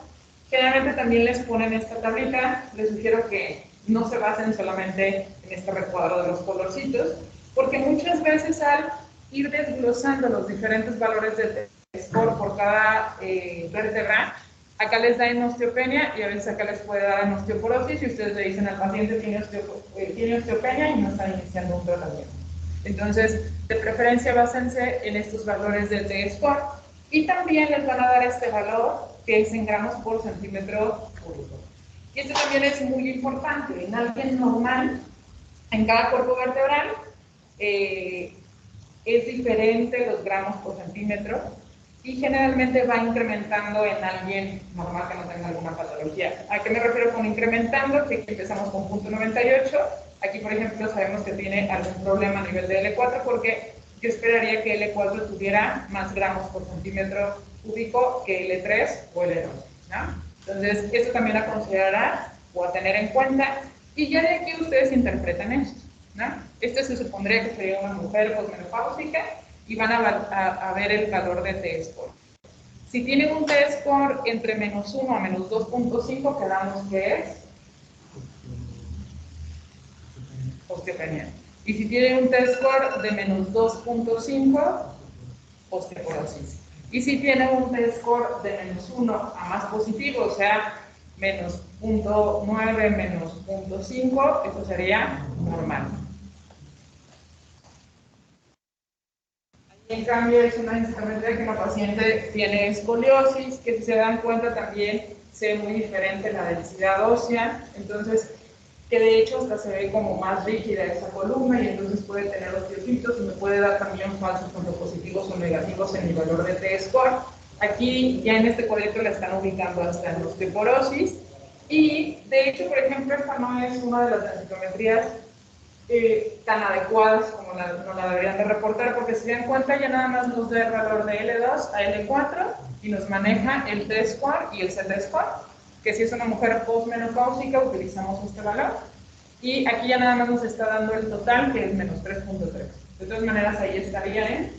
Generalmente también les ponen esta tablita, les sugiero que no se basen solamente en este recuadro de los colorcitos, porque muchas veces al ir desglosando los diferentes valores de T-score por cada vértebra, acá les da en osteopenia y a veces acá les puede dar en osteoporosis y ustedes le dicen al paciente tiene osteopenia y no está iniciando un tratamiento. Entonces, de preferencia, básense en estos valores de T-score y también les van a dar este valor que es en gramos por centímetro cúbico. Y esto también es muy importante. En alguien normal, en cada cuerpo vertebral, es diferente los gramos por centímetro y generalmente va incrementando en alguien normal que no tenga alguna patología. ¿A qué me refiero con incrementando? Que aquí empezamos con 0.98. Aquí, por ejemplo, sabemos que tiene algún problema a nivel de L4 porque yo esperaría que L4 tuviera más gramos por centímetro cúbico que L3 o L2, ¿no? Entonces, esto también a considerar o a tener en cuenta. Y ya de aquí ustedes interpretan esto, ¿no? Esto se supondría que sería una mujer posmenopáusica y van a ver el valor de T-score. Si tienen un T-score entre -1 a -2.5, quedamos que es osteopenia. Y si tienen un T-score de -2.5, osteoporosis. Y si tienen un T-score de -1 a más positivo, o sea, -0.9, -0.5, eso sería normal. En cambio, es una densitometría que la paciente tiene escoliosis, que si se dan cuenta también se ve muy diferente la densidad ósea, entonces, que de hecho hasta se ve como más rígida esa columna y entonces puede tener osteofitos y me puede dar también falsos tanto positivos o negativos en el valor de T-score. Aquí ya en este cuadrito la están ubicando hasta en osteoporosis y de hecho, por ejemplo, esta no es una de las densitometrías tan adecuadas como no la deberían de reportar, porque si dan cuenta ya nada más nos da el valor de L2 a L4 y nos maneja el T-score y el Z-score, que si es una mujer postmenopáusica utilizamos este valor, y aquí ya nada más nos está dando el total, que es menos 3.3. De todas maneras, ahí estaría en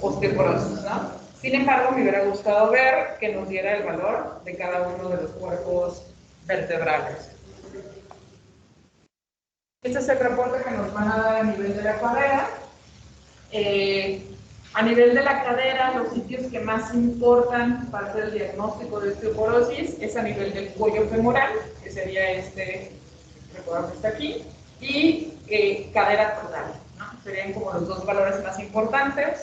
osteoporosis, ¿no? Sin embargo, me hubiera gustado ver que nos diera el valor de cada uno de los cuerpos vertebrales. Este es el reporte que nos van a dar a nivel de la cadera. A nivel de la cadera, los sitios que más importan para hacer el diagnóstico de osteoporosis es a nivel del cuello femoral, que sería este, recuerdo que está aquí, y cadera total, ¿no? Serían como los dos valores más importantes.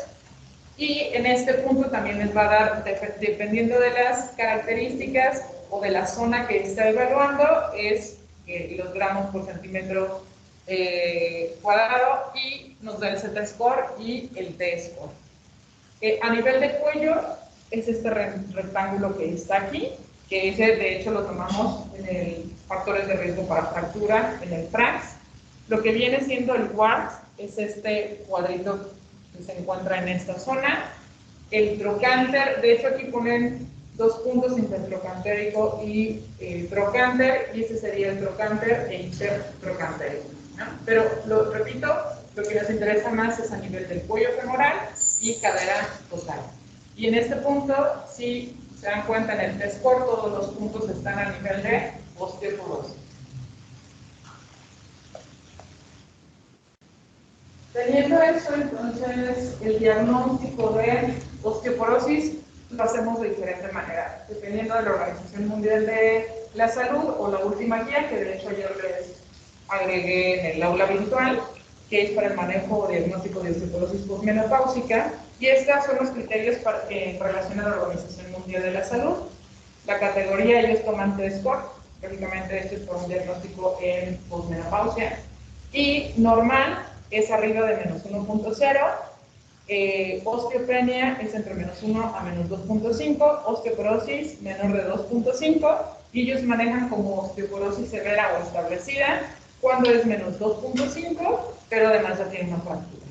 Y en este punto también les va a dar, dependiendo de las características o de la zona que está evaluando, es los gramos por centímetro cuadrado, y nos da el Z-score y el T-score. A nivel de cuello, es este rectángulo que está aquí, que ese de hecho lo tomamos en el factores de riesgo para fractura, en el FRAX. Lo que viene siendo el WARS es este cuadrito que se encuentra en esta zona. El trocánter, de hecho aquí ponen dos puntos intertrocantérico y trocánter, y ese sería el trocánter e intertrocantérico, ¿no? Pero lo repito, lo que nos interesa más es a nivel del cuello femoral y cadera total. Y en este punto, si se dan cuenta en el T-score, todos los puntos están a nivel de osteoporosis. Teniendo eso, entonces, el diagnóstico de osteoporosis lo hacemos de diferente manera, dependiendo de la Organización Mundial de la Salud o la última guía, que de hecho ayer les agregué en el aula virtual, que es para el manejo o diagnóstico de osteoporosis postmenopáusica, y estos son los criterios en relación a la Organización Mundial de la Salud. La categoría, ellos toman T-score, lógicamente esto es por un diagnóstico en postmenopausia, y normal es arriba de menos 1.0, osteopenia es entre menos 1 a menos 2.5, osteoporosis menor de 2.5, y ellos manejan como osteoporosis severa o establecida cuando es menos 2.5, pero además ya tiene una fractura.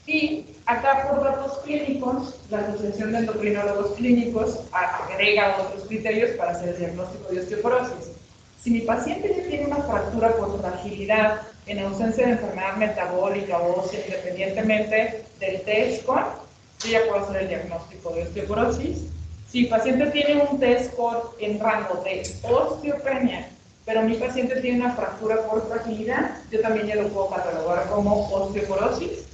Y acá por datos clínicos, la Asociación de Endocrinólogos Clínicos agrega otros criterios para hacer el diagnóstico de osteoporosis. Si mi paciente ya tiene una fractura por fragilidad, en ausencia de enfermedad metabólica o ósea, independientemente del T-score, yo ya puedo hacer el diagnóstico de osteoporosis. Si el paciente tiene un T-score en rango de osteopenia, pero mi paciente tiene una fractura por fragilidad, yo también ya lo puedo catalogar como osteoporosis.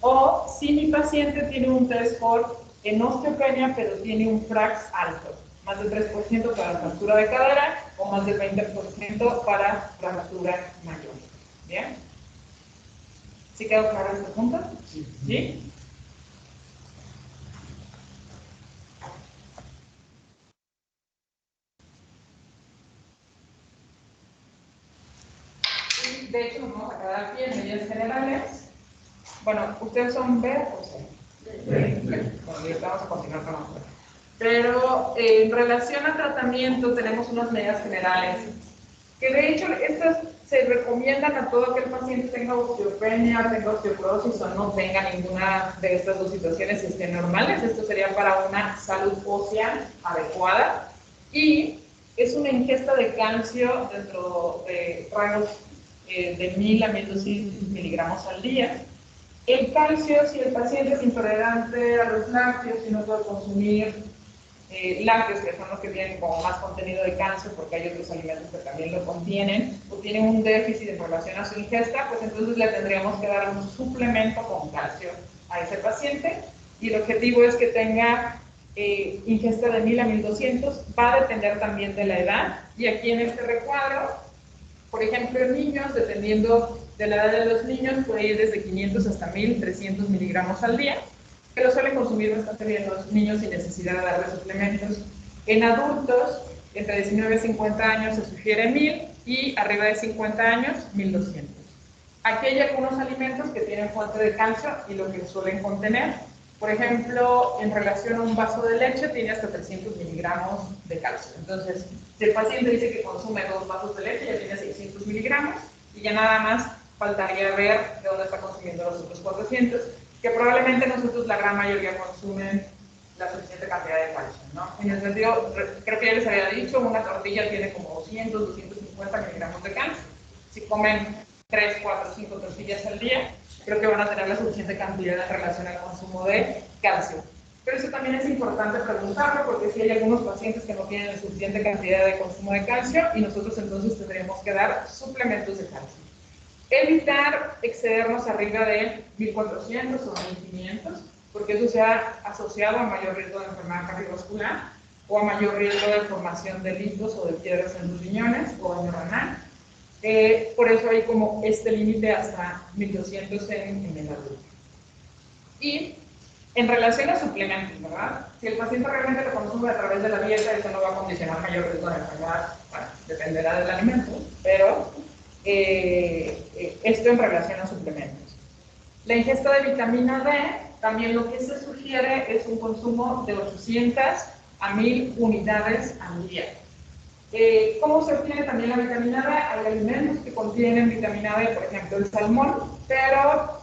O si mi paciente tiene un T-score en osteopenia, pero tiene un FRAX alto, más del 3% para la fractura de cadera o más del 20% para la fractura mayor. ¿Bien? ¿Sí quedó claro este punto? Sí. ¿Sí? Y de hecho nos vamos a quedar aquí en medidas generales. Bueno, ¿ustedes son B o C? Bueno, vamos a continuar con nosotros. Pero en relación al tratamiento tenemos unas medidas generales, que de hecho estas se recomiendan a todo aquel paciente tenga osteopenia, tenga osteoporosis o no tenga ninguna de estas dos situaciones, estén normales. Esto sería para una salud ósea adecuada, y es una ingesta de calcio dentro de rangos de 1000 a 1200 miligramos al día. El calcio, si el paciente es intolerante a los lácteos y no puede consumir lácteos, que son los que tienen como más contenido de calcio, porque hay otros alimentos que también lo contienen, o tienen un déficit en relación a su ingesta, pues entonces le tendríamos que dar un suplemento con calcio a ese paciente, y el objetivo es que tenga ingesta de 1000 a 1200, va a depender también de la edad, y aquí en este recuadro, por ejemplo, en niños, dependiendo de la edad de los niños, puede ir desde 500 hasta 1300 miligramos al día, pero suelen consumir bastante bien los niños sin necesidad de darles suplementos. En adultos, entre 19 y 50 años se sugiere 1000, y arriba de 50 años, 1200. Aquí hay algunos alimentos que tienen fuente de calcio y lo que suelen contener. Por ejemplo, en relación a un vaso de leche, tiene hasta 300 miligramos de calcio. Entonces, si el paciente dice que consume 2 vasos de leche, ya tiene 600 miligramos, y ya nada más faltaría ver de dónde está consumiendo los otros 400, que probablemente nosotros la gran mayoría consumen la suficiente cantidad de calcio, ¿no? En el sentido, creo que ya les había dicho, una tortilla tiene como 200, 250 miligramos de calcio. Si comen 3, 4, 5 tortillas al día, creo que van a tener la suficiente cantidad en relación al consumo de calcio. Pero eso también es importante preguntarlo, porque si hay algunos pacientes que no tienen la suficiente cantidad de consumo de calcio, y nosotros entonces tendríamos que dar suplementos de calcio. Evitar excedernos arriba de 1400 o 1500, porque eso se ha asociado a mayor riesgo de enfermedad cardiovascular o a mayor riesgo de formación de litos o de piedras en los riñones o daño renal. Por eso hay como este límite hasta 1200 en el adulto. Y en relación a suplementos, ¿verdad? Si el paciente realmente lo consume a través de la dieta, eso no va a condicionar mayor riesgo de enfermedad, bueno, dependerá del alimento, pero esto en relación a suplementos. La ingesta de vitamina D, también lo que se sugiere es un consumo de 800 a 1000 unidades al día. ¿Cómo se obtiene también la vitamina D? Hay alimentos que contienen vitamina D, por ejemplo el salmón, pero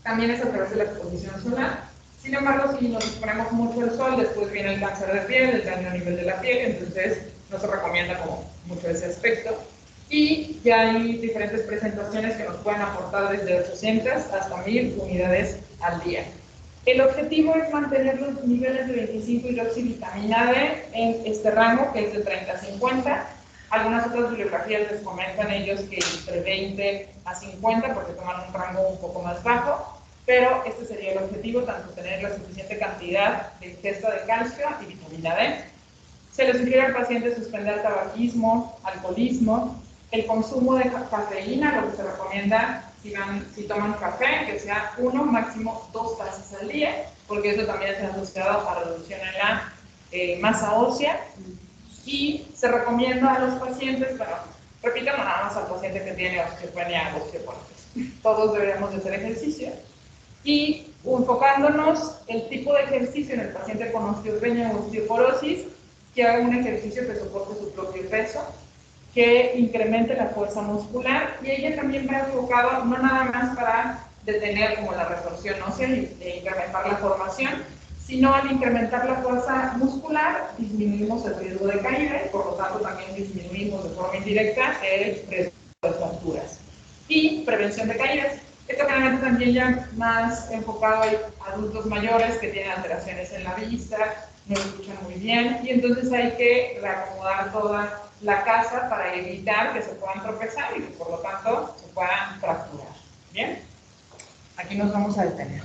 también es a través de la exposición solar. Sin embargo, si nos exponemos mucho al sol, después viene el cáncer de piel, el daño a nivel de la piel, entonces no se recomienda como mucho ese aspecto. Y ya hay diferentes presentaciones que nos pueden aportar desde 800 hasta 1000 unidades al día. El objetivo es mantener los niveles de 25-hidroxivitamina D en este rango, que es de 30 a 50. Algunas otras bibliografías les comentan ellos que entre 20 a 50, porque toman un rango un poco más bajo, pero este sería el objetivo, tanto tener la suficiente cantidad de ingesta de calcio y vitamina D. Se les sugiere al paciente suspender tabaquismo, alcoholismo, el consumo de cafeína, lo que se recomienda si toman café, que sea 1, máximo 2 tazas al día, porque eso también está asociado a reducción en la masa ósea. Y se recomienda a los pacientes, bueno, repito, no nada más al paciente que tiene osteopenia o osteoporosis. Todos deberíamos de hacer ejercicio. Y enfocándonos el tipo de ejercicio en el paciente con osteopenia o osteoporosis, que haga un ejercicio que soporte su propio peso, que incremente la fuerza muscular, y ella también va enfocado no nada más para detener como la resorción ósea e incrementar la formación, sino al incrementar la fuerza muscular disminuimos el riesgo de caída y por lo tanto también disminuimos de forma indirecta el riesgo de fracturas. Y prevención de caídas. Esto generalmente también ya más enfocado a adultos mayores que tienen alteraciones en la vista, no escuchan muy bien, y entonces hay que reacomodar toda la casa para evitar que se puedan tropezar y que por lo tanto se puedan fracturar. ¿Bien? Aquí nos vamos a detener.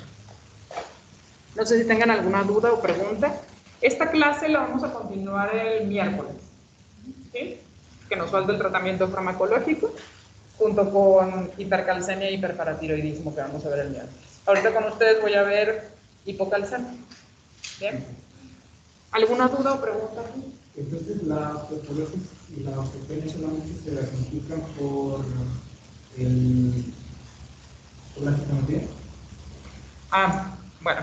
No sé si tengan alguna duda o pregunta. Esta clase la vamos a continuar el miércoles, ¿sí? Que nos falta el tratamiento farmacológico, junto con hipercalcemia e hiperparatiroidismo que vamos a ver el miércoles. Ahorita con ustedes voy a ver hipocalcemia. ¿Bien? ¿Alguna duda o pregunta? Entonces, la osteoporosis y la osteopenia solamente se diagnostican por la citometría. Bueno.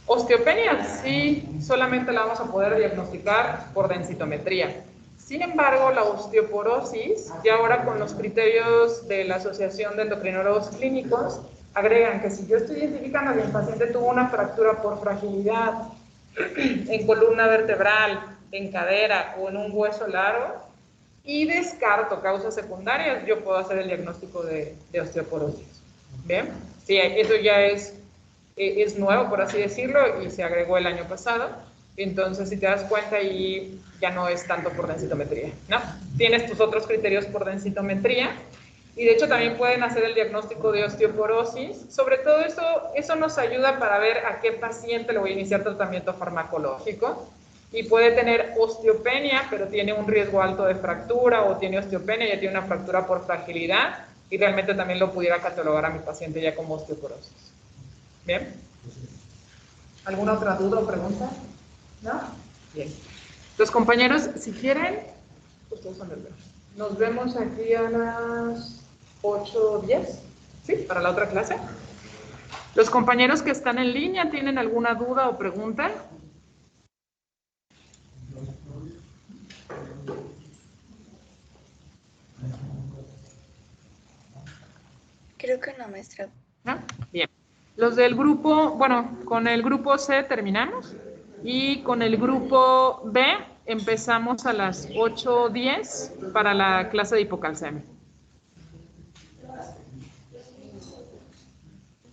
Osteopenia sí, solamente la vamos a poder diagnosticar por densitometría. Sin embargo, la osteoporosis, y ahora con los criterios de la Asociación de Endocrinólogos Clínicos, agregan que si yo estoy identificando que el paciente tuvo una fractura por fragilidad en columna vertebral, en cadera o en un hueso largo, y descarto causas secundarias, yo puedo hacer el diagnóstico de osteoporosis. ¿Bien? Sí, eso ya es nuevo, por así decirlo, y se agregó el año pasado. Entonces, si te das cuenta, ahí ya no es tanto por densitometría, ¿no? Tienes tus otros criterios por densitometría, y de hecho también pueden hacer el diagnóstico de osteoporosis. Sobre todo eso nos ayuda para ver a qué paciente le voy a iniciar tratamiento farmacológico, y puede tener osteopenia, pero tiene un riesgo alto de fractura, o tiene osteopenia y ya tiene una fractura por fragilidad, y realmente también lo pudiera catalogar a mi paciente ya como osteoporosis. ¿Bien? ¿Alguna otra duda o pregunta? ¿No? Bien. Los compañeros, si quieren, ustedes son nerviosos. Nos vemos aquí a las 8:10, ¿sí? Para la otra clase. Los compañeros que están en línea, ¿tienen alguna duda o pregunta? Creo que no, maestra. ¿No? Bien. Los del grupo, bueno, con el grupo C terminamos. Y con el grupo B empezamos a las 8:10 para la clase de hipocalcemia.